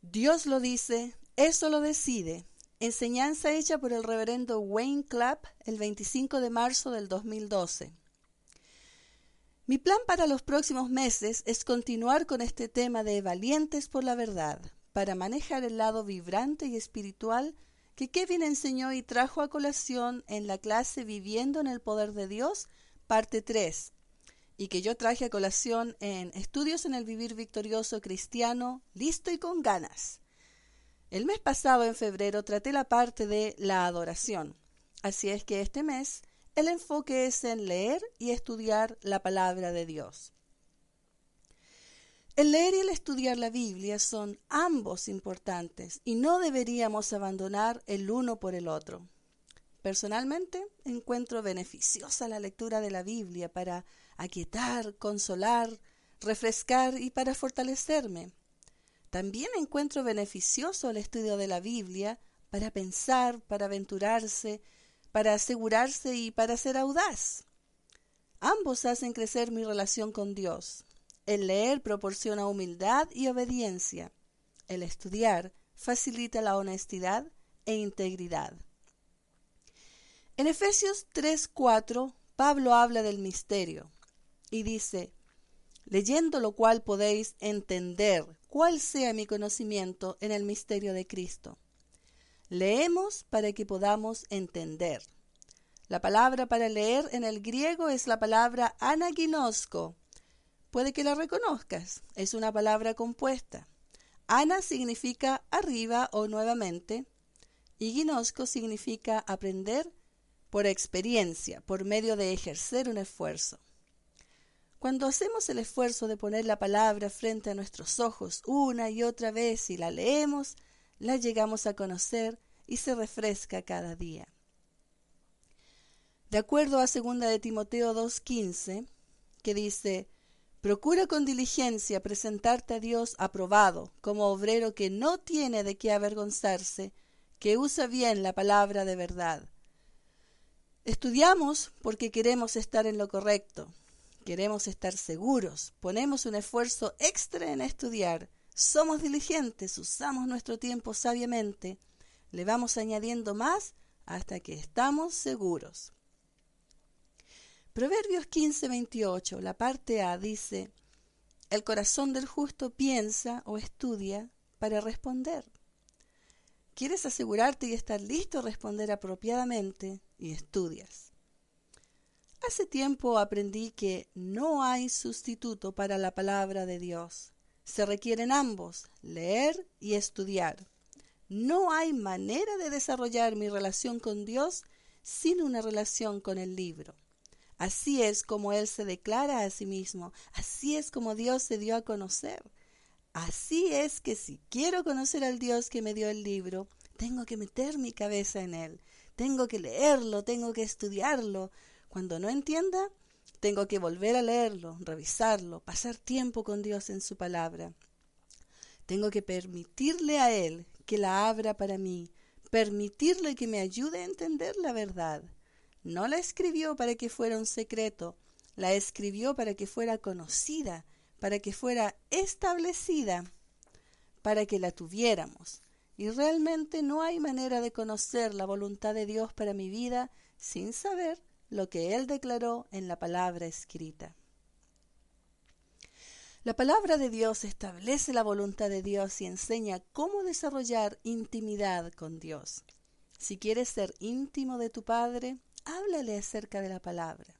Dios lo dice, eso lo decide. Enseñanza hecha por el reverendo Wayne Clapp el 25 de marzo del 2012. Mi plan para los próximos meses es continuar con este tema de valientes por la verdad, para manejar el lado vibrante y espiritual que Kevin enseñó y trajo a colación en la clase Viviendo en el Poder de Dios, parte 3, y que yo traje a colación en Estudios en el Vivir Victorioso Cristiano, listo y con ganas. El mes pasado, en febrero, traté la parte de la adoración, así es que este mes el enfoque es en leer y estudiar la palabra de Dios. El leer y el estudiar la Biblia son ambos importantes y no deberíamos abandonar el uno por el otro. Personalmente, encuentro beneficiosa la lectura de la Biblia para aquietar, consolar, refrescar y para fortalecerme. También encuentro beneficioso el estudio de la Biblia para pensar, para aventurarse, para asegurarse y para ser audaz. Ambos hacen crecer mi relación con Dios. El leer proporciona humildad y obediencia. El estudiar facilita la honestidad e integridad. En Efesios 3:4, Pablo habla del misterio y dice: leyendo lo cual podéis entender cuál sea mi conocimiento en el misterio de Cristo. Leemos para que podamos entender. La palabra para leer en el griego es la palabra anaginosko. Puede que la reconozcas, es una palabra compuesta. Ana significa arriba o nuevamente, y ginosko significa aprender por experiencia, por medio de ejercer un esfuerzo. Cuando hacemos el esfuerzo de poner la palabra frente a nuestros ojos una y otra vez y la leemos, la llegamos a conocer y se refresca cada día. De acuerdo a 2 de Timoteo 2:15, que dice: procura con diligencia presentarte a Dios aprobado, como obrero que no tiene de qué avergonzarse, que usa bien la palabra de verdad. Estudiamos porque queremos estar en lo correcto. Queremos estar seguros, ponemos un esfuerzo extra en estudiar, somos diligentes, usamos nuestro tiempo sabiamente, le vamos añadiendo más hasta que estamos seguros. Proverbios 15:28, la parte A dice: el corazón del justo piensa o estudia para responder. ¿Quieres asegurarte y estar listo a responder apropiadamente? Y estudias. Hace tiempo aprendí que no hay sustituto para la palabra de Dios. Se requieren ambos, leer y estudiar. No hay manera de desarrollar mi relación con Dios sin una relación con el libro. Así es como Él se declara a sí mismo, así es como Dios se dio a conocer. Así es que si quiero conocer al Dios que me dio el libro, tengo que meter mi cabeza en Él, tengo que leerlo, tengo que estudiarlo. Cuando no entienda, tengo que volver a leerlo, revisarlo, pasar tiempo con Dios en su palabra. Tengo que permitirle a Él que la abra para mí, permitirle que me ayude a entender la verdad. No la escribió para que fuera un secreto, la escribió para que fuera conocida, para que fuera establecida, para que la tuviéramos. Y realmente no hay manera de conocer la voluntad de Dios para mi vida sin saber lo que Él declaró en la palabra escrita. La palabra de Dios establece la voluntad de Dios y enseña cómo desarrollar intimidad con Dios. Si quieres ser íntimo de tu Padre, háblale acerca de la palabra.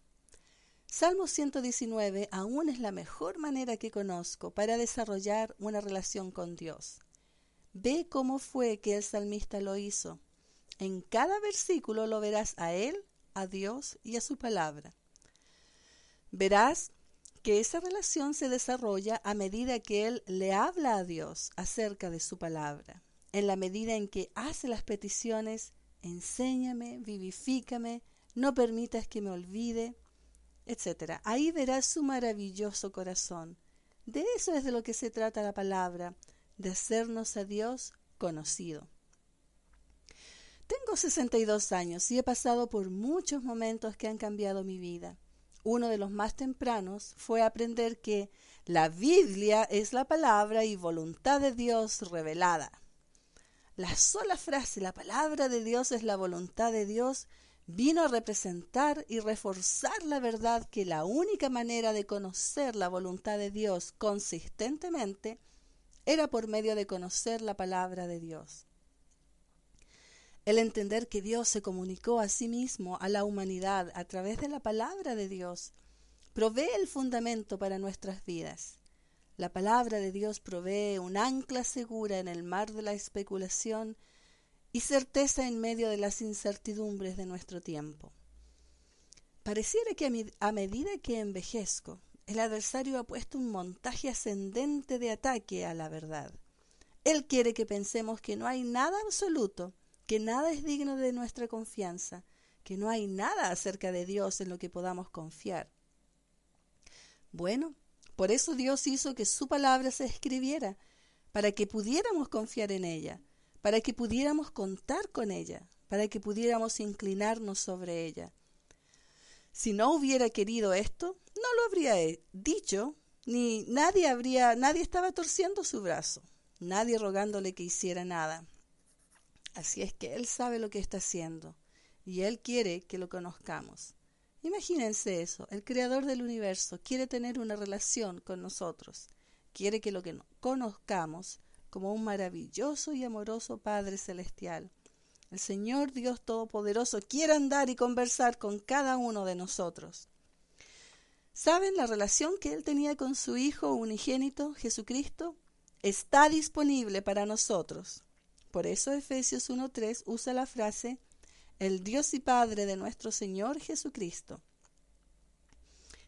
Salmo 119 aún es la mejor manera que conozco para desarrollar una relación con Dios. Ve cómo fue que el salmista lo hizo. En cada versículo lo verás a Él, a Dios y a su palabra. Verás que esa relación se desarrolla a medida que Él le habla a Dios acerca de su palabra. En la medida en que hace las peticiones: enséñame, vivifícame, no permitas que me olvide, etc. Ahí verás su maravilloso corazón. De eso es de lo que se trata la palabra, de hacernos a Dios conocido. Tengo 62 años y he pasado por muchos momentos que han cambiado mi vida. Uno de los más tempranos fue aprender que La Biblia es la palabra y voluntad de Dios revelada. La sola frase, la palabra de Dios es la voluntad de Dios, vino a representar y reforzar la verdad que la única manera de conocer la voluntad de Dios consistentemente era por medio de conocer la palabra de Dios. El entender que Dios se comunicó a sí mismo a la humanidad a través de la palabra de Dios provee el fundamento para nuestras vidas. La palabra de Dios provee un ancla segura en el mar de la especulación y certeza en medio de las incertidumbres de nuestro tiempo. Pareciera que a medida que envejezco, el adversario ha puesto un montaje ascendente de ataque a la verdad. Él quiere que pensemos que no hay nada absoluto, que nada es digno de nuestra confianza, que no hay nada acerca de Dios en lo que podamos confiar. Bueno, por eso Dios hizo que su palabra se escribiera, para que pudiéramos confiar en ella, para que pudiéramos contar con ella, para que pudiéramos inclinarnos sobre ella. Si no hubiera querido esto, no lo habría dicho, ni nadie estaba torciendo su brazo, nadie rogándole que hiciera nada. Así es que Él sabe lo que está haciendo, y Él quiere que lo conozcamos. Imagínense eso, el Creador del universo quiere tener una relación con nosotros, quiere que lo conozcamos como un maravilloso y amoroso Padre Celestial. El Señor Dios Todopoderoso quiere andar y conversar con cada uno de nosotros. ¿Saben la relación que Él tenía con su Hijo unigénito, Jesucristo? Está disponible para nosotros. Por eso Efesios 1:3 usa la frase el Dios y Padre de nuestro Señor Jesucristo.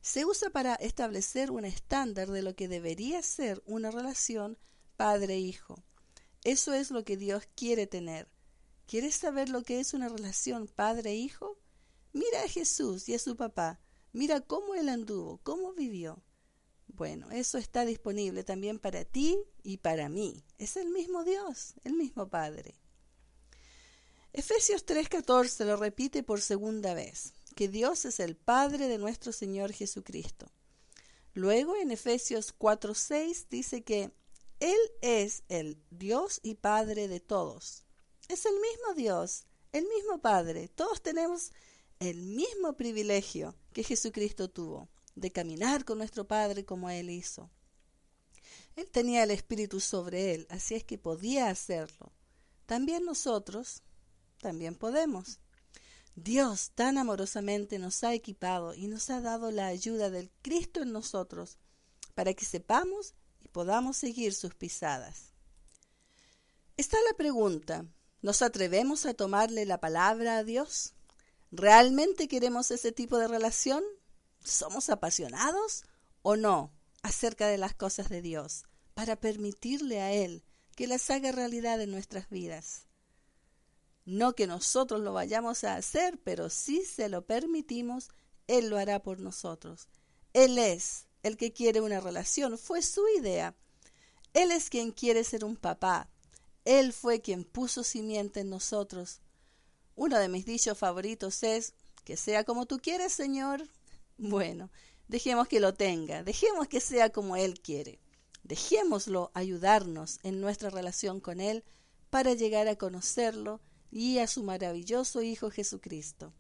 Se usa para establecer un estándar de lo que debería ser una relación padre-hijo. Eso es lo que Dios quiere tener. ¿Quieres saber lo que es una relación padre-hijo? Mira a Jesús y a su papá. Mira cómo Él anduvo, cómo vivió. Bueno, eso está disponible también para ti y para mí. Es el mismo Dios, el mismo Padre. Efesios 3:14 lo repite por segunda vez, que Dios es el Padre de nuestro Señor Jesucristo. Luego en Efesios 4:6 dice que Él es el Dios y Padre de todos. Es el mismo Dios, el mismo Padre. Todos tenemos el mismo privilegio que Jesucristo tuvo, de caminar con nuestro Padre como Él hizo. Él tenía el Espíritu sobre Él, así es que podía hacerlo. También nosotros, también podemos. Dios tan amorosamente nos ha equipado y nos ha dado la ayuda del Cristo en nosotros para que sepamos y podamos seguir sus pisadas. Está la pregunta, ¿nos atrevemos a tomarle la palabra a Dios? ¿Realmente queremos ese tipo de relación? ¿Somos apasionados o no acerca de las cosas de Dios para permitirle a Él que las haga realidad en nuestras vidas? No que nosotros lo vayamos a hacer, pero si se lo permitimos, Él lo hará por nosotros. Él es el que quiere una relación, fue su idea. Él es quien quiere ser un papá. Él fue quien puso simiente en nosotros. Uno de mis dichos favoritos es, que sea como tú quieres, Señor. Bueno, dejemos que lo tenga, dejemos que sea como Él quiere. Dejémoslo ayudarnos en nuestra relación con Él para llegar a conocerlo y a su maravilloso Hijo Jesucristo.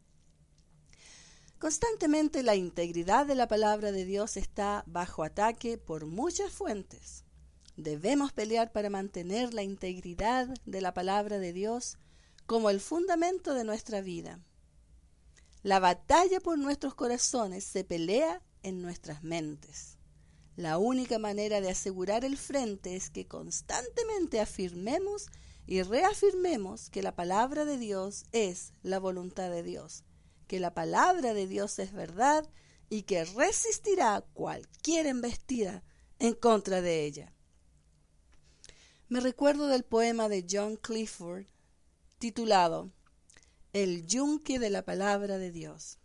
Constantemente la integridad de la palabra de Dios está bajo ataque por muchas fuentes. Debemos pelear para mantener la integridad de la palabra de Dios como el fundamento de nuestra vida. La batalla por nuestros corazones se pelea en nuestras mentes. La única manera de asegurar el frente es que constantemente afirmemos y reafirmemos que la palabra de Dios es la voluntad de Dios, que la palabra de Dios es verdad y que resistirá cualquier embestida en contra de ella. Me recuerdo del poema de John Clifford titulado El yunque de la palabra de Dios.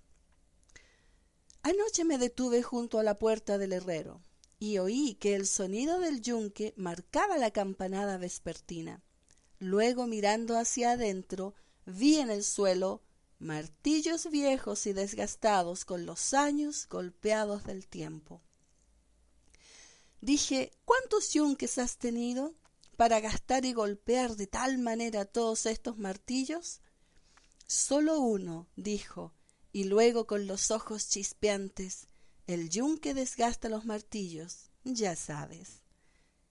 Anoche me detuve junto a la puerta del herrero y oí que el sonido del yunque marcaba la campanada vespertina. Luego, mirando hacia adentro, vi en el suelo martillos viejos y desgastados con los años golpeados del tiempo. Dije, ¿cuántos yunques has tenido para gastar y golpear de tal manera todos estos martillos? Solo uno, dijo, y luego con los ojos chispeantes, el yunque desgasta los martillos, ya sabes.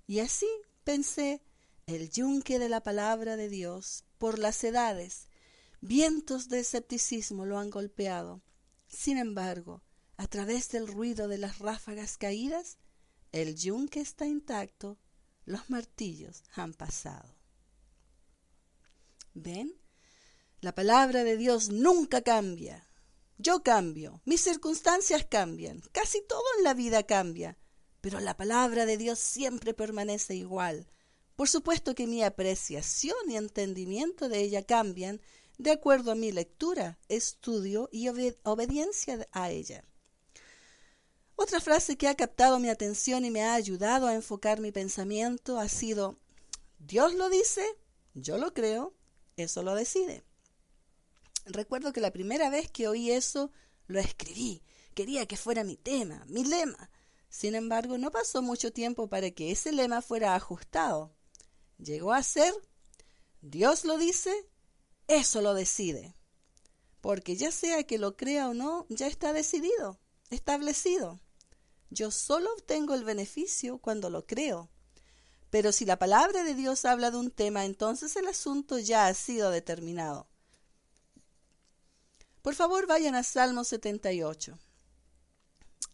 Y así pensé, el yunque de la palabra de Dios, por las edades, vientos de escepticismo lo han golpeado. Sin embargo, a través del ruido de las ráfagas caídas, el yunque está intacto, los martillos han pasado. ¿Ven? La palabra de Dios nunca cambia. Yo cambio, mis circunstancias cambian, casi todo en la vida cambia, pero la palabra de Dios siempre permanece igual. Por supuesto que mi apreciación y entendimiento de ella cambian de acuerdo a mi lectura, estudio y obediencia a ella. Otra frase que ha captado mi atención y me ha ayudado a enfocar mi pensamiento ha sido: Dios lo dice, yo lo creo, eso lo decide. Recuerdo que la primera vez que oí eso, lo escribí. Quería que fuera mi tema, mi lema. Sin embargo, no pasó mucho tiempo para que ese lema fuera ajustado. Llegó a ser: Dios lo dice, eso lo decide. Porque ya sea que lo crea o no, ya está decidido, establecido. Yo solo obtengo el beneficio cuando lo creo. Pero si la palabra de Dios habla de un tema, entonces el asunto ya ha sido determinado. Por favor, vayan a Salmo 78.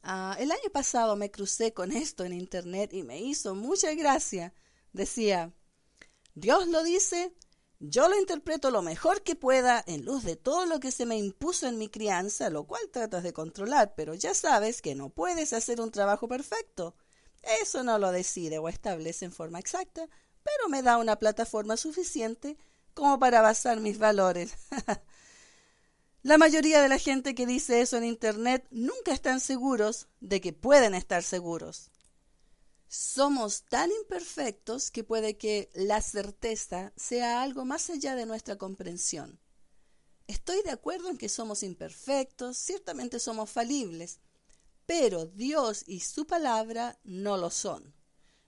El año pasado me crucé con esto en internet y me hizo mucha gracia. Decía: Dios lo dice, yo lo interpreto lo mejor que pueda en luz de todo lo que se me impuso en mi crianza, lo cual tratas de controlar, pero ya sabes que no puedes hacer un trabajo perfecto. Eso no lo decide o establece en forma exacta, pero me da una plataforma suficiente como para basar mis valores. La mayoría de la gente que dice eso en internet nunca están seguros de que pueden estar seguros. Somos tan imperfectos que puede que la certeza sea algo más allá de nuestra comprensión. Estoy de acuerdo en que somos imperfectos, ciertamente somos falibles, pero Dios y su palabra no lo son.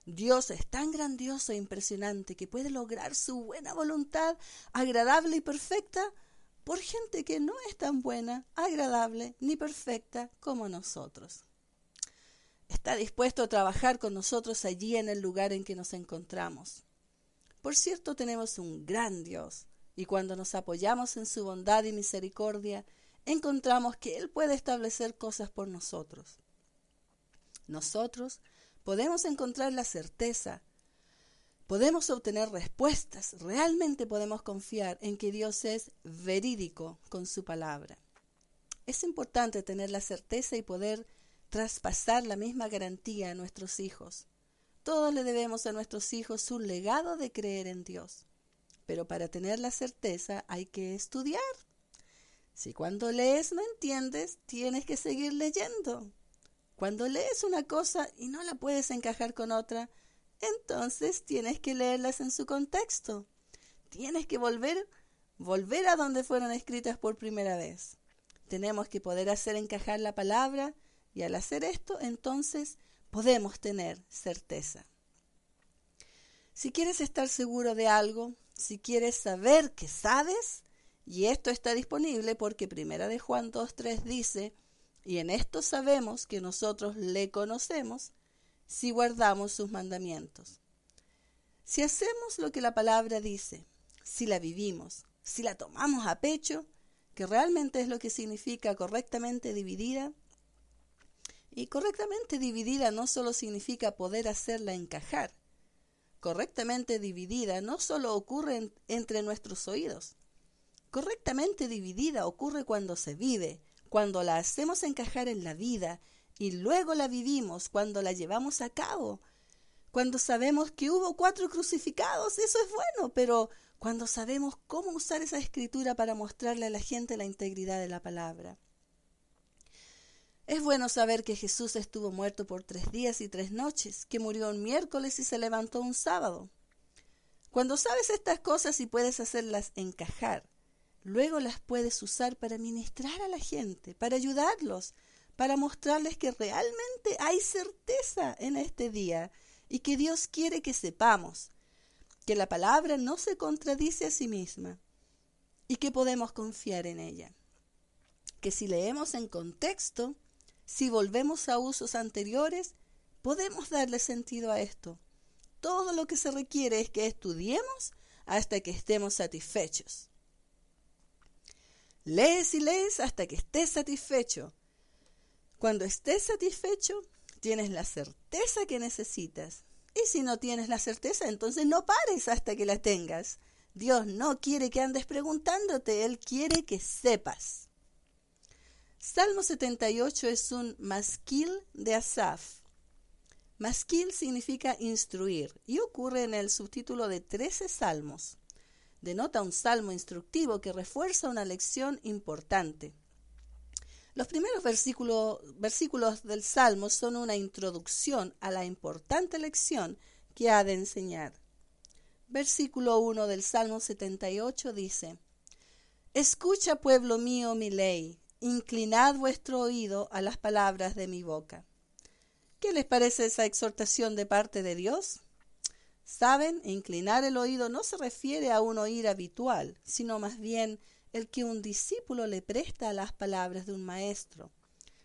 Dios es tan grandioso e impresionante que puede lograr su buena voluntad agradable y perfecta por gente que no es tan buena, agradable ni perfecta como nosotros. Está dispuesto a trabajar con nosotros allí en el lugar en que nos encontramos. Por cierto, tenemos un gran Dios, y cuando nos apoyamos en su bondad y misericordia, encontramos que Él puede establecer cosas por nosotros. Nosotros podemos encontrar la certeza, podemos obtener respuestas, realmente podemos confiar en que Dios es verídico con su palabra. Es importante tener la certeza y poder traspasar la misma garantía a nuestros hijos. Todos le debemos a nuestros hijos un legado de creer en Dios. Pero para tener la certeza hay que estudiar. Si cuando lees no entiendes, tienes que seguir leyendo. Cuando lees una cosa y no la puedes encajar con otra, entonces tienes que leerlas en su contexto. Tienes que volver a donde fueron escritas por primera vez. Tenemos que poder hacer encajar la palabra y al hacer esto, entonces podemos tener certeza. Si quieres estar seguro de algo, si quieres saber que sabes, y esto está disponible porque 1 Juan 2:3 dice: y en esto sabemos que nosotros le conocemos si guardamos sus mandamientos. Si hacemos lo que la palabra dice, si la vivimos, si la tomamos a pecho, que realmente es lo que significa correctamente dividida, y correctamente dividida no solo significa poder hacerla encajar. Correctamente dividida no solo ocurre entre nuestros oídos. Correctamente dividida ocurre cuando se vive, cuando la hacemos encajar en la vida y luego la vivimos, cuando la llevamos a cabo. Cuando sabemos que hubo 4 crucificados, eso es bueno, pero cuando sabemos cómo usar esa escritura para mostrarle a la gente la integridad de la palabra. Es bueno saber que Jesús estuvo muerto por 3 días y 3 noches, que murió un miércoles y se levantó un sábado. Cuando sabes estas cosas y puedes hacerlas encajar, luego las puedes usar para ministrar a la gente, para ayudarlos, para mostrarles que realmente hay certeza en este día y que Dios quiere que sepamos que la palabra no se contradice a sí misma y que podemos confiar en ella. Que si leemos en contexto, si volvemos a usos anteriores, podemos darle sentido a esto. Todo lo que se requiere es que estudiemos hasta que estemos satisfechos. Lees y lees hasta que estés satisfecho. Cuando estés satisfecho, tienes la certeza que necesitas. Y si no tienes la certeza, entonces no pares hasta que la tengas. Dios no quiere que andes preguntándote, Él quiere que sepas. Salmo 78 es un masquil de Asaf. Masquil significa instruir y ocurre en el subtítulo de 13 salmos. Denota un salmo instructivo que refuerza una lección importante. Los primeros versículos del salmo son una introducción a la importante lección que ha de enseñar. Versículo 1 del Salmo 78 dice: Escucha, pueblo mío, mi ley, inclinad vuestro oído a las palabras de mi boca. ¿Qué les parece esa exhortación de parte de Dios? Saben, inclinar el oído no se refiere a un oír habitual, sino más bien el que un discípulo le presta a las palabras de un maestro,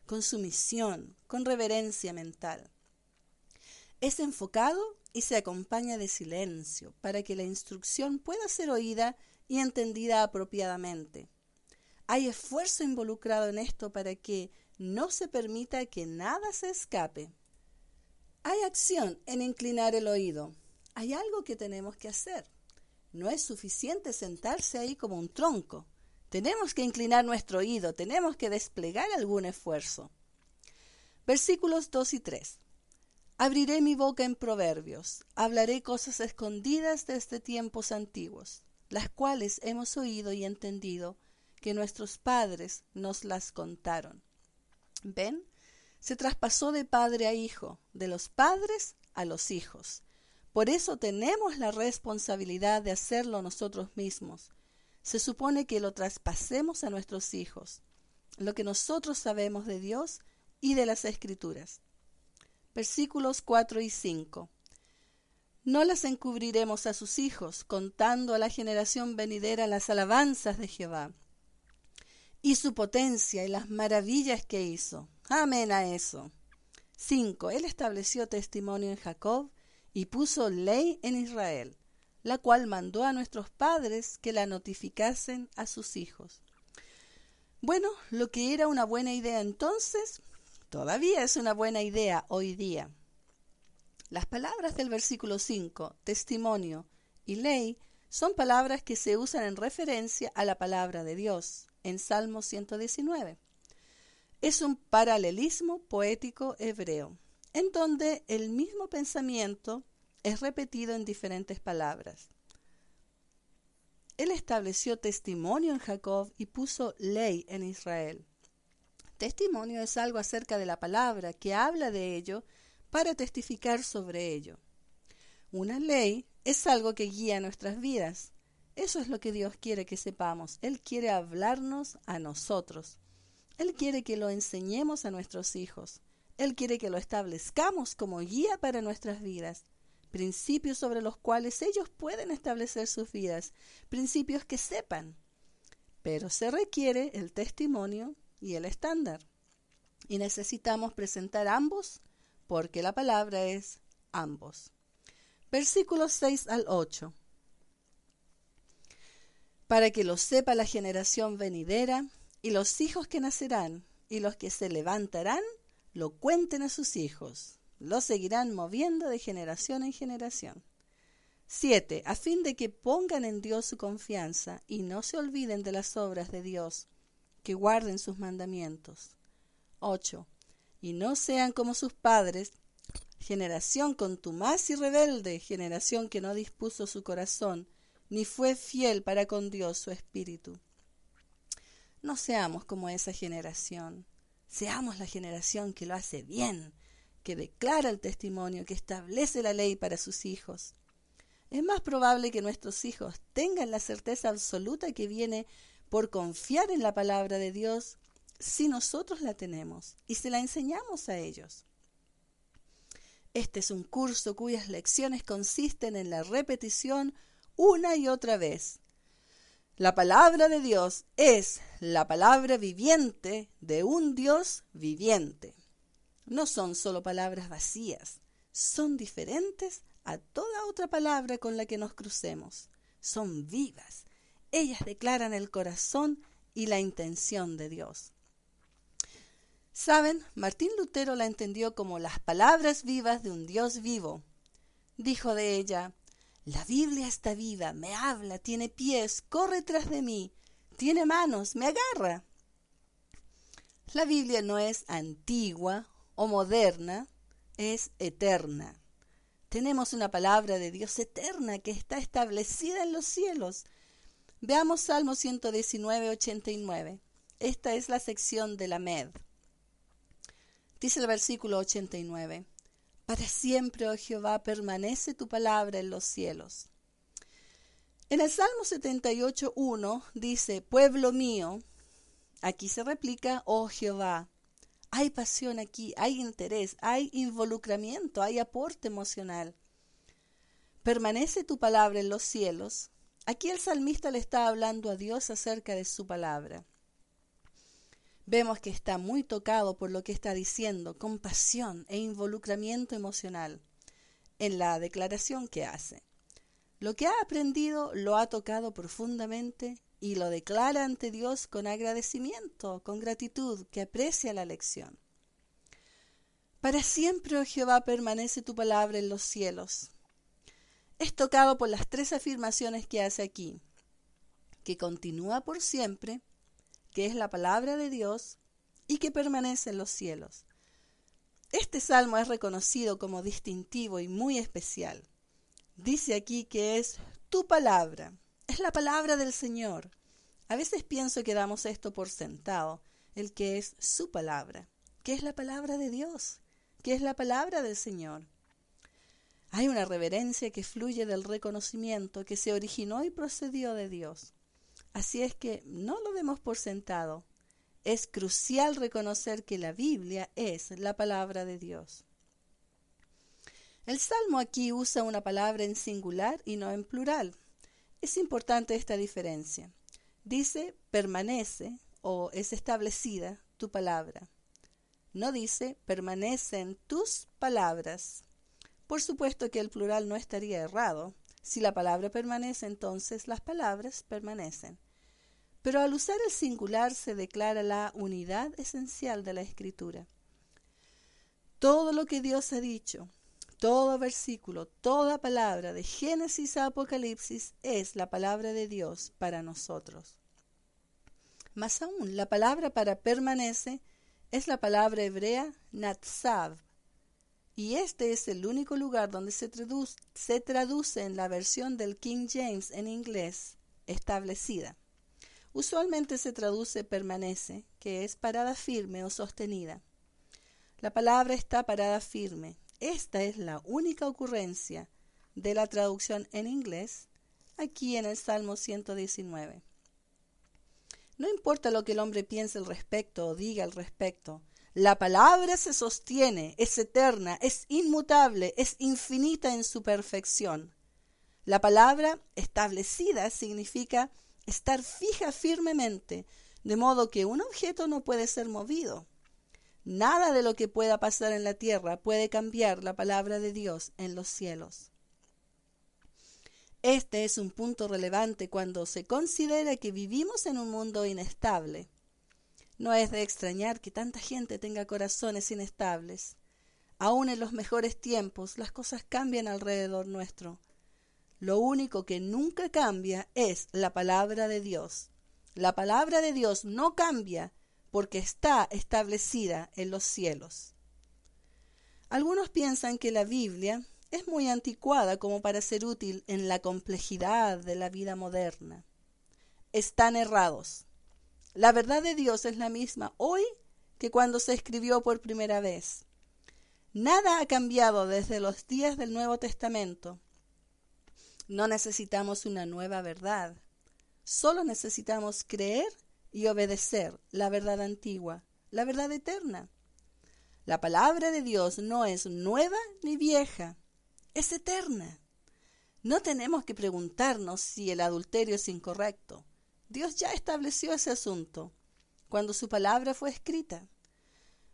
con sumisión, con reverencia mental. Es enfocado y se acompaña de silencio para que la instrucción pueda ser oída y entendida apropiadamente. Hay esfuerzo involucrado en esto para que no se permita que nada se escape. Hay acción en inclinar el oído. Hay algo que tenemos que hacer. No es suficiente sentarse ahí como un tronco. Tenemos que inclinar nuestro oído, tenemos que desplegar algún esfuerzo. Versículos 2 y 3. Abriré mi boca en proverbios, hablaré cosas escondidas desde tiempos antiguos, las cuales hemos oído y entendido que nuestros padres nos las contaron. ¿Ven? Se traspasó de padre a hijo, de los padres a los hijos. Por eso tenemos la responsabilidad de hacerlo nosotros mismos. Se supone que lo traspasemos a nuestros hijos, lo que nosotros sabemos de Dios y de las Escrituras. Versículos 4 y 5. No las encubriremos a sus hijos, contando a la generación venidera las alabanzas de Jehová, y su potencia y las maravillas que hizo. Amén a eso. 5. Él estableció testimonio en Jacob y puso ley en Israel, la cual mandó a nuestros padres que la notificasen a sus hijos. Bueno, lo que era una buena idea entonces, todavía es una buena idea hoy día. Las palabras del versículo 5, testimonio y ley, son palabras que se usan en referencia a la palabra de Dios, en Salmo 119. Es un paralelismo poético hebreo, en donde el mismo pensamiento es repetido en diferentes palabras. Él estableció testimonio en Jacob y puso ley en Israel. Testimonio es algo acerca de la palabra que habla de ello para testificar sobre ello. Una ley es algo que guía nuestras vidas. Eso es lo que Dios quiere que sepamos. Él quiere hablarnos a nosotros. Él quiere que lo enseñemos a nuestros hijos. Él quiere que lo establezcamos como guía para nuestras vidas. Principios sobre los cuales ellos pueden establecer sus vidas. Principios que sepan. Pero se requiere el testimonio y el estándar. Y necesitamos presentar ambos porque la palabra es ambos. Versículos 6 al 8. Para que lo sepa la generación venidera y los hijos que nacerán y los que se levantarán, lo cuenten a sus hijos. Lo seguirán moviendo de generación en generación. 7. A fin de que pongan en Dios su confianza y no se olviden de las obras de Dios, que guarden sus mandamientos. 8. Y no sean como sus padres, generación contumaz y rebelde, generación que no dispuso su corazón, ni fue fiel para con Dios su espíritu. No seamos como esa generación. Seamos la generación que lo hace bien, que declara el testimonio, que establece la ley para sus hijos. Es más probable que nuestros hijos tengan la certeza absoluta que viene por confiar en la palabra de Dios si nosotros la tenemos y se la enseñamos a ellos. Este es un curso cuyas lecciones consisten en la repetición una y otra vez. La palabra de Dios es la palabra viviente de un Dios viviente. No son solo palabras vacías, son diferentes a toda otra palabra con la que nos crucemos. Son vivas. Ellas declaran el corazón y la intención de Dios. ¿Saben? Martín Lutero la entendió como las palabras vivas de un Dios vivo. Dijo de ella: la Biblia está viva, me habla, tiene pies, corre tras de mí, tiene manos, me agarra. La Biblia no es antigua o moderna, es eterna. Tenemos una palabra de Dios eterna que está establecida en los cielos. Veamos Salmo 119, 89. Esta es la sección de la Med. Dice el versículo 89. Para siempre, oh Jehová, permanece tu palabra en los cielos. En el Salmo 78, 1 dice: pueblo mío. Aquí se replica: oh Jehová. Hay pasión aquí, hay interés, hay involucramiento, hay aporte emocional. Permanece tu palabra en los cielos. Aquí el salmista le está hablando a Dios acerca de su palabra. Vemos que está muy tocado por lo que está diciendo, con pasión e involucramiento emocional en la declaración que hace. Lo que ha aprendido lo ha tocado profundamente y lo declara ante Dios con agradecimiento, con gratitud, que aprecia la lección. Para siempre, oh Jehová, permanece tu palabra en los cielos. Es tocado por las tres afirmaciones que hace aquí: que continúa por siempre, que es la palabra de Dios y que permanece en los cielos. Este salmo es reconocido como distintivo y muy especial. Dice aquí que es tu palabra, es la palabra del Señor. A veces pienso que damos esto por sentado, el que es su palabra, que es la palabra de Dios, que es la palabra del Señor. Hay una reverencia que fluye del reconocimiento que se originó y procedió de Dios. Así es que no lo demos por sentado. Es crucial reconocer que la Biblia es la palabra de Dios. El Salmo aquí usa una palabra en singular y no en plural. Es importante esta diferencia. Dice permanece o es establecida tu palabra. No dice permanecen tus palabras. Por supuesto que el plural no estaría errado. Si la palabra permanece, entonces las palabras permanecen. Pero al usar el singular se declara la unidad esencial de la Escritura. Todo lo que Dios ha dicho, todo versículo, toda palabra de Génesis a Apocalipsis es la palabra de Dios para nosotros. Más aún, la palabra para permanece es la palabra hebrea natzav, y este es el único lugar donde se traduce en la versión del King James en inglés, establecida. Usualmente se traduce permanece, que es parada firme o sostenida. La palabra está parada firme. Esta es la única ocurrencia de la traducción en inglés aquí en el Salmo 119. No importa lo que el hombre piense al respecto o diga al respecto, la palabra se sostiene, es eterna, es inmutable, es infinita en su perfección. La palabra establecida significa estar fija firmemente, de modo que un objeto no puede ser movido. Nada de lo que pueda pasar en la tierra puede cambiar la palabra de Dios en los cielos. Este es un punto relevante cuando se considera que vivimos en un mundo inestable. No es de extrañar que tanta gente tenga corazones inestables. Aún en los mejores tiempos, las cosas cambian alrededor nuestro. Lo único que nunca cambia es la palabra de Dios. La palabra de Dios no cambia porque está establecida en los cielos. Algunos piensan que la Biblia es muy anticuada como para ser útil en la complejidad de la vida moderna. Están errados. La verdad de Dios es la misma hoy que cuando se escribió por primera vez. Nada ha cambiado desde los días del Nuevo Testamento. No necesitamos una nueva verdad. Solo necesitamos creer y obedecer la verdad antigua, la verdad eterna. La palabra de Dios no es nueva ni vieja, es eterna. No tenemos que preguntarnos si el adulterio es incorrecto. Dios ya estableció ese asunto cuando su palabra fue escrita.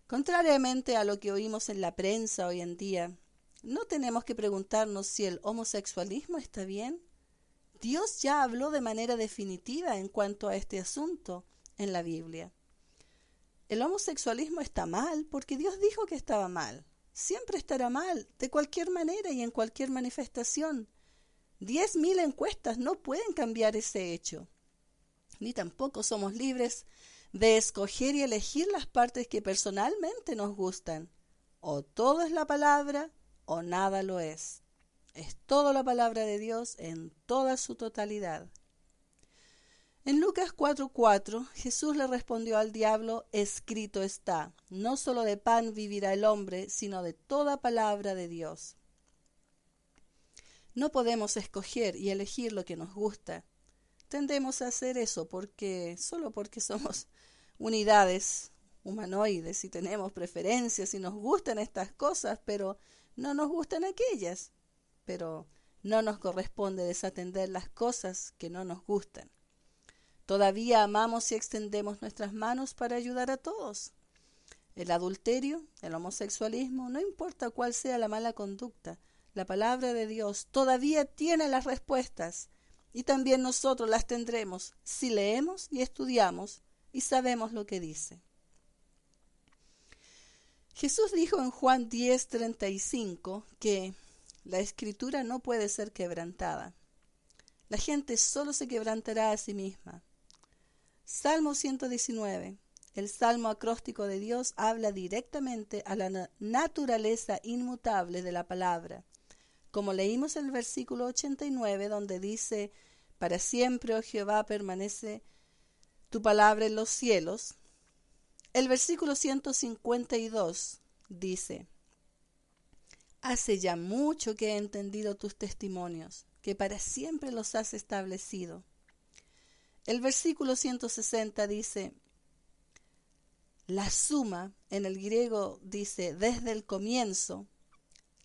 Contrariamente a lo que oímos en la prensa hoy en día, no tenemos que preguntarnos si el homosexualismo está bien. Dios ya habló de manera definitiva en cuanto a este asunto en la Biblia. El homosexualismo está mal porque Dios dijo que estaba mal. Siempre estará mal, de cualquier manera y en cualquier manifestación. 10.000 encuestas no pueden cambiar ese hecho. Ni tampoco somos libres de escoger y elegir las partes que personalmente nos gustan. O todo es la palabra o nada lo es. Es toda la palabra de Dios en toda su totalidad. En Lucas 4:4, Jesús le respondió al diablo: escrito está, no solo de pan vivirá el hombre, sino de toda palabra de Dios. No podemos escoger y elegir lo que nos gusta. Tendemos a hacer eso solo porque somos unidades humanoides y tenemos preferencias y nos gustan estas cosas, pero no nos gustan aquellas. Pero no nos corresponde desatender las cosas que no nos gustan. Todavía amamos y extendemos nuestras manos para ayudar a todos. El adulterio, el homosexualismo, no importa cuál sea la mala conducta, la palabra de Dios todavía tiene las respuestas y también nosotros las tendremos si leemos y estudiamos y sabemos lo que dice. Jesús dijo en Juan 10:35 que la escritura no puede ser quebrantada. La gente solo se quebrantará a sí misma. Salmo 119. El salmo acróstico de Dios habla directamente a la naturaleza inmutable de la palabra. Como leímos el versículo 89, donde dice: para siempre, oh Jehová, permanece tu palabra en los cielos. El versículo 152 dice: hace ya mucho que he entendido tus testimonios, que para siempre los has establecido. El versículo 160 dice: la suma, en el griego dice desde el comienzo,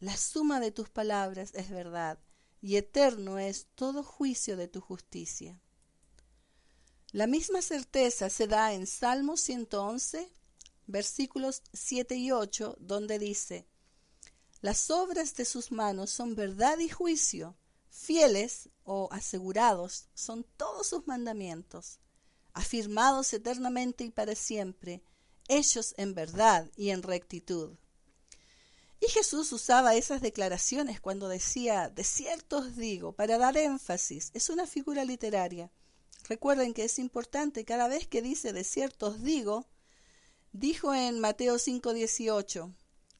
la suma de tus palabras es verdad, y eterno es todo juicio de tu justicia. La misma certeza se da en Salmo 111, versículos 7 y 8, donde dice: las obras de sus manos son verdad y juicio, fieles o asegurados son todos sus mandamientos, afirmados eternamente y para siempre, hechos en verdad y en rectitud. Y Jesús usaba esas declaraciones cuando decía: de cierto os digo, para dar énfasis. Es una figura literaria. Recuerden que es importante, cada vez que dice de cierto os digo, dijo en Mateo 5:18,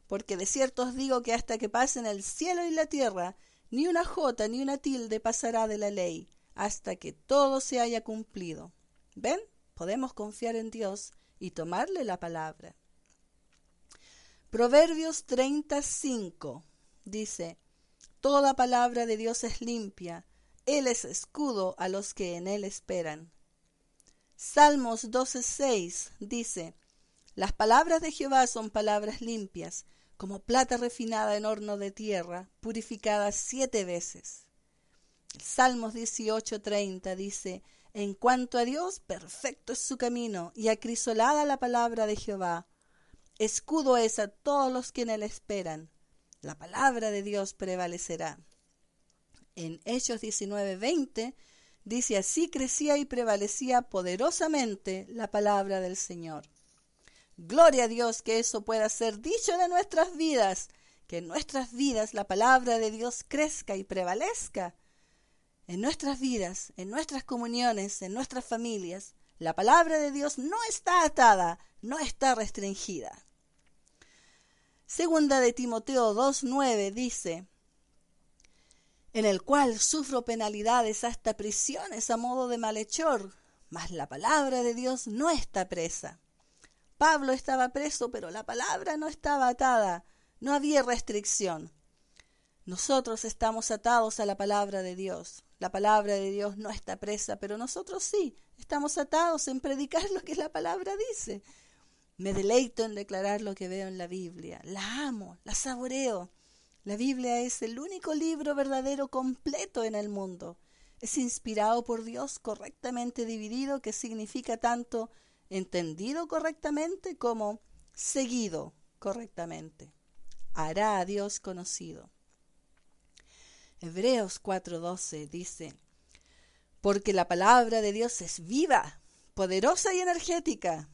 porque de cierto os digo que hasta que pasen el cielo y la tierra, ni una jota ni una tilde pasará de la ley, hasta que todo se haya cumplido. ¿Ven? Podemos confiar en Dios y tomarle la palabra. Proverbios 30:5 dice: toda palabra de Dios es limpia, Él es escudo a los que en Él esperan. Salmos 12:6 dice: las palabras de Jehová son palabras limpias, como plata refinada en horno de tierra, purificada 7 veces. Salmos 18:30 dice: en cuanto a Dios, perfecto es su camino, y acrisolada la palabra de Jehová. Escudo es a todos los que en él esperan. La palabra de Dios prevalecerá. En Hechos 19:20 dice: así crecía y prevalecía poderosamente la palabra del Señor. Gloria a Dios que eso pueda ser dicho de nuestras vidas, que en nuestras vidas la palabra de Dios crezca y prevalezca. En nuestras vidas, en nuestras comuniones, en nuestras familias, la palabra de Dios no está atada, no está restringida. Segunda de Timoteo 2:9 dice: en el cual sufro penalidades hasta prisiones a modo de malhechor, mas la palabra de Dios no está presa. Pablo estaba preso, pero la palabra no estaba atada, no había restricción. Nosotros estamos atados a la palabra de Dios. La palabra de Dios no está presa, pero nosotros sí, estamos atados en predicar lo que la palabra dice. Me deleito en declarar lo que veo en la Biblia. La amo, la saboreo. La Biblia es el único libro verdadero completo en el mundo. Es inspirado por Dios, correctamente dividido, que significa tanto entendido correctamente como seguido correctamente. Hará a Dios conocido. Hebreos 4:12 dice: porque la palabra de Dios es viva, poderosa y energética,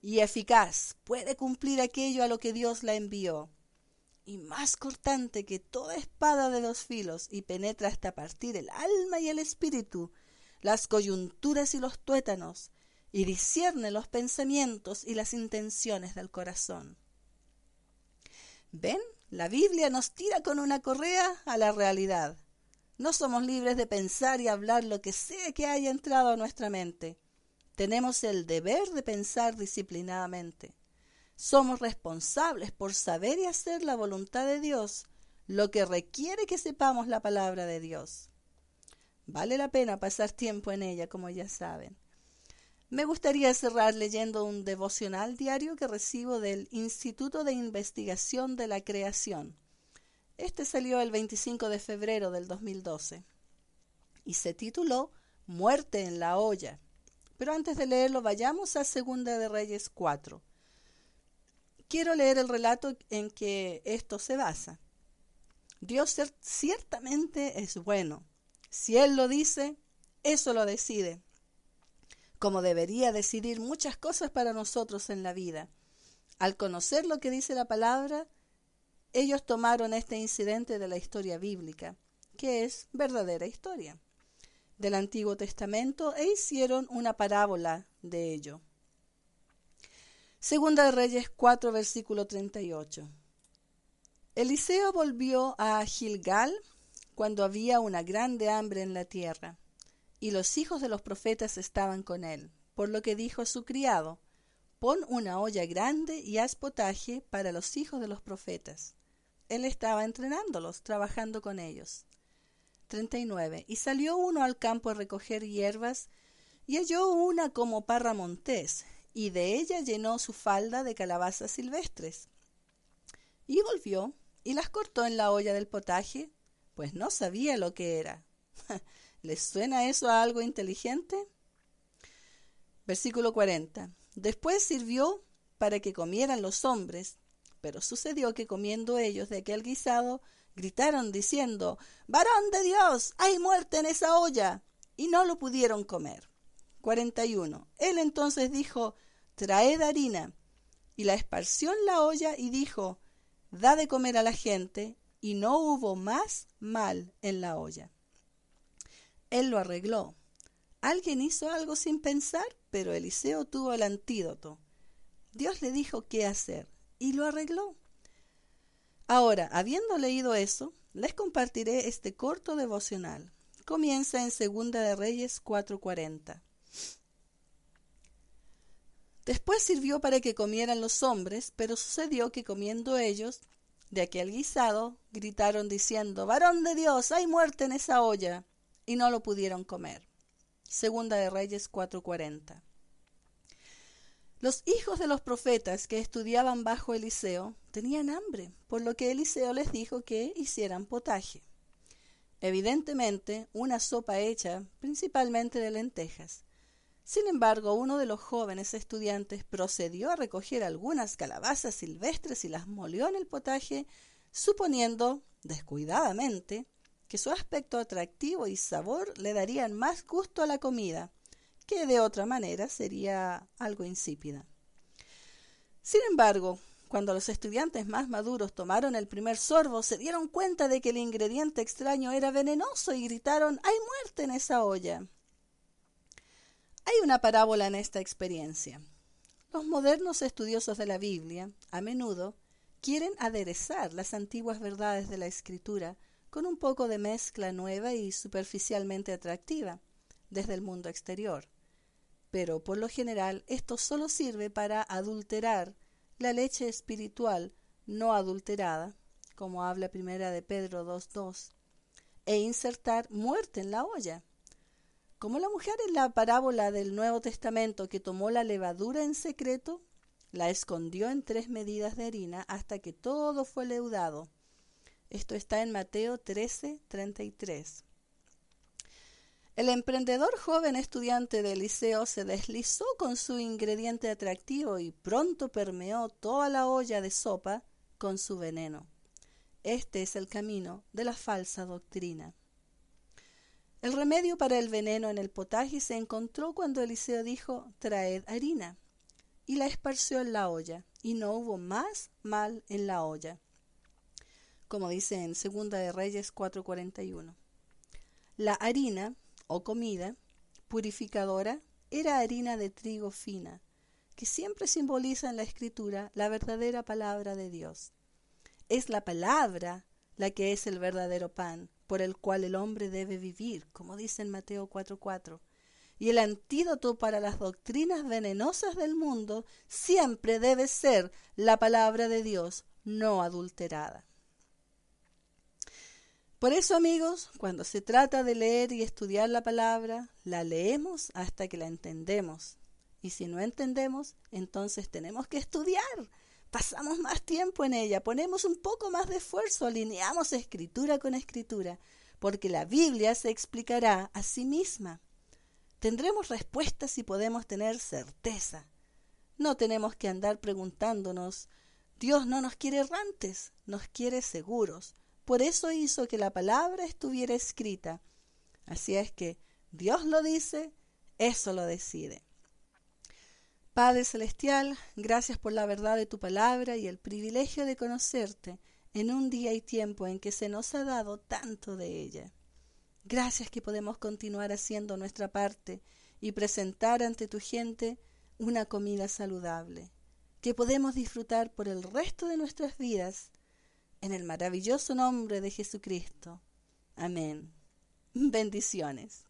y eficaz, puede cumplir aquello a lo que Dios la envió, y más cortante que toda espada de dos filos, y penetra hasta partir el alma y el espíritu, las coyunturas y los tuétanos, y discierne los pensamientos y las intenciones del corazón. ¿Ven? La Biblia nos tira con una correa a la realidad. No somos libres de pensar y hablar lo que sea que haya entrado a nuestra mente. Tenemos el deber de pensar disciplinadamente. Somos responsables por saber y hacer la voluntad de Dios, lo que requiere que sepamos la palabra de Dios. Vale la pena pasar tiempo en ella, como ya saben. Me gustaría cerrar leyendo un devocional diario que recibo del Instituto de Investigación de la Creación. Este salió el 25 de febrero del 2012 y se tituló Muerte en la olla. Pero antes de leerlo, vayamos a Segunda de Reyes 4. Quiero leer el relato en que esto se basa. Dios ciertamente es bueno. Si Él lo dice, eso lo decide, como debería decidir muchas cosas para nosotros en la vida. Al conocer lo que dice la palabra, ellos tomaron este incidente de la historia bíblica, que es verdadera historia, del Antiguo Testamento, e hicieron una parábola de ello. Segunda de Reyes 4, versículo 38. Eliseo volvió a Gilgal cuando había una grande hambre en la tierra, y los hijos de los profetas estaban con él, por lo que dijo a su criado: pon una olla grande y haz potaje para los hijos de los profetas. Él estaba entrenándolos, trabajando con ellos. 39. Y salió uno al campo a recoger hierbas, y halló una como parra montés, y de ella llenó su falda de calabazas silvestres. Y volvió, y las cortó en la olla del potaje, pues no sabía lo que era. ¿Les suena eso a algo inteligente? Versículo 40. Después sirvió para que comieran los hombres, pero sucedió que comiendo ellos de aquel guisado, gritaron diciendo: ¡varón de Dios, hay muerte en esa olla! Y no lo pudieron comer. 41. Él entonces dijo: traed harina. Y la esparció en la olla y dijo: da de comer a la gente. Y no hubo más mal en la olla. Él lo arregló. Alguien hizo algo sin pensar, pero Eliseo tuvo el antídoto. Dios le dijo qué hacer y lo arregló. Ahora, habiendo leído eso, les compartiré este corto devocional. Comienza en Segunda de Reyes 4:40. Después sirvió para que comieran los hombres, pero sucedió que comiendo ellos de aquel guisado, gritaron diciendo: ¡varón de Dios, hay muerte en esa olla! Y no lo pudieron comer. Segunda de Reyes 4:40. Los hijos de los profetas que estudiaban bajo Eliseo tenían hambre, por lo que Eliseo les dijo que hicieran potaje. Evidentemente, una sopa hecha principalmente de lentejas. Sin embargo, uno de los jóvenes estudiantes procedió a recoger algunas calabazas silvestres y las molió en el potaje, suponiendo, descuidadamente, que su aspecto atractivo y sabor le darían más gusto a la comida, que de otra manera sería algo insípida. Sin embargo, cuando los estudiantes más maduros tomaron el primer sorbo, se dieron cuenta de que el ingrediente extraño era venenoso y gritaron: ¡hay muerte en esa olla! Hay una parábola en esta experiencia. Los modernos estudiosos de la Biblia, a menudo, quieren aderezar las antiguas verdades de la Escritura con un poco de mezcla nueva y superficialmente atractiva desde el mundo exterior. Pero por lo general esto solo sirve para adulterar la leche espiritual no adulterada, como habla primera de Pedro 2:2, e insertar muerte en la olla. Como la mujer en la parábola del Nuevo Testamento que tomó la levadura en secreto, la escondió en 3 medidas de harina hasta que todo fue leudado. Esto está en Mateo 13:33. El emprendedor joven estudiante del liceo se deslizó con su ingrediente atractivo y pronto permeó toda la olla de sopa con su veneno. Este es el camino de la falsa doctrina. El remedio para el veneno en el potaje se encontró cuando Eliseo dijo: «Traed harina», y la esparció en la olla, y no hubo más mal en la olla, como dice en 2 de Reyes 4:41. La harina, o comida, purificadora, era harina de trigo fina, que siempre simboliza en la Escritura la verdadera palabra de Dios. Es la palabra la que es el verdadero pan, por el cual el hombre debe vivir, como dice en Mateo 4:4. Y el antídoto para las doctrinas venenosas del mundo siempre debe ser la palabra de Dios, no adulterada. Por eso, amigos, cuando se trata de leer y estudiar la palabra, la leemos hasta que la entendemos. Y si no entendemos, entonces tenemos que estudiar. Pasamos más tiempo en ella, ponemos un poco más de esfuerzo, alineamos escritura con escritura, porque la Biblia se explicará a sí misma. Tendremos respuestas y podemos tener certeza. No tenemos que andar preguntándonos. Dios no nos quiere errantes, nos quiere seguros. Por eso hizo que la palabra estuviera escrita. Así es que Dios lo dice, eso lo decide. Padre Celestial, gracias por la verdad de tu palabra y el privilegio de conocerte en un día y tiempo en que se nos ha dado tanto de ella. Gracias que podemos continuar haciendo nuestra parte y presentar ante tu gente una comida saludable, que podemos disfrutar por el resto de nuestras vidas, en el maravilloso nombre de Jesucristo. Amén. Bendiciones.